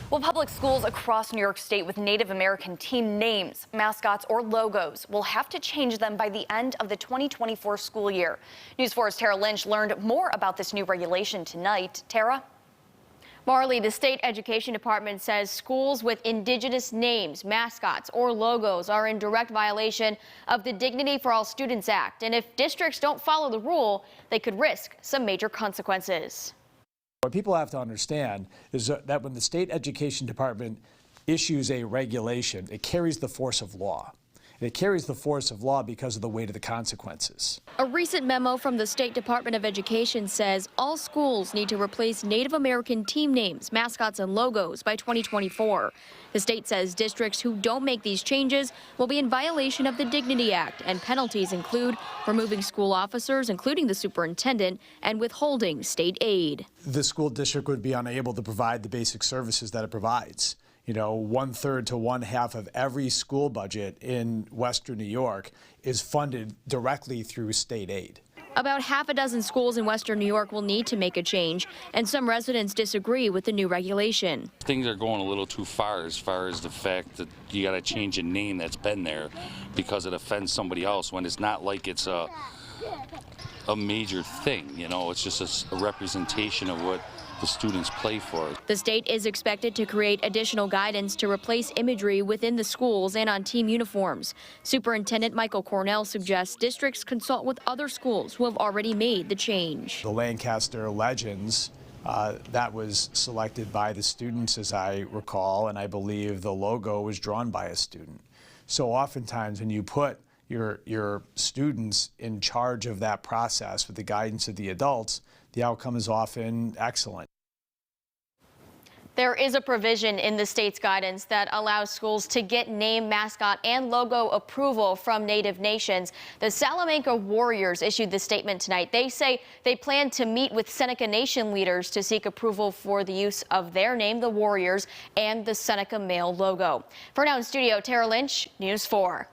Well, public schools across New York State with Native American team names, mascots, or logos will have to change them by the end of the 2024 school year. News 4's Tara Lynch learned more about this new regulation tonight. Tara? Marley, the state education department says schools with indigenous names, mascots, or logos are in direct violation of the Dignity for All Students Act. And if districts don't follow the rule, they could risk some major consequences. What people have to understand is that when the state education department issues a regulation, it carries the force of law. And it carries the force of law because of the weight of the consequences. A recent memo from the State Department of Education says all schools need to replace Native American team names, mascots, and logos by 2024. The state says districts who don't make these changes will be in violation of the Dignity Act, and penalties include removing school officers, including the superintendent, and withholding state aid. The school district would be unable to provide the basic services that it provides. You know, 1/3 to 1/2 of every school budget in Western New York is funded directly through state aid. About half a dozen schools in Western New York will need to make a change, and some residents disagree with the new regulation. Things are going a little too far as the fact that you got to change a name that's been there because it offends somebody else, when it's not like it's a major thing. You know, it's just a representation of what the students play for. The state is expected to create additional guidance to replace imagery within the schools and on team uniforms. Superintendent Michael Cornell suggests districts consult with other schools who have already made the change. The Lancaster Legends, that was selected by the students, as I recall, and I believe the logo was drawn by a student. So oftentimes when you put your students in charge of that process with the guidance of the adults, the outcome is often excellent. There is a provision in the state's guidance that allows schools to get name, mascot, and logo approval from Native nations. The Salamanca Warriors issued this statement tonight. They say they plan to meet with Seneca Nation leaders to seek approval for the use of their name, the Warriors, and the Seneca male logo. For now in studio, Tara Lynch, News 4.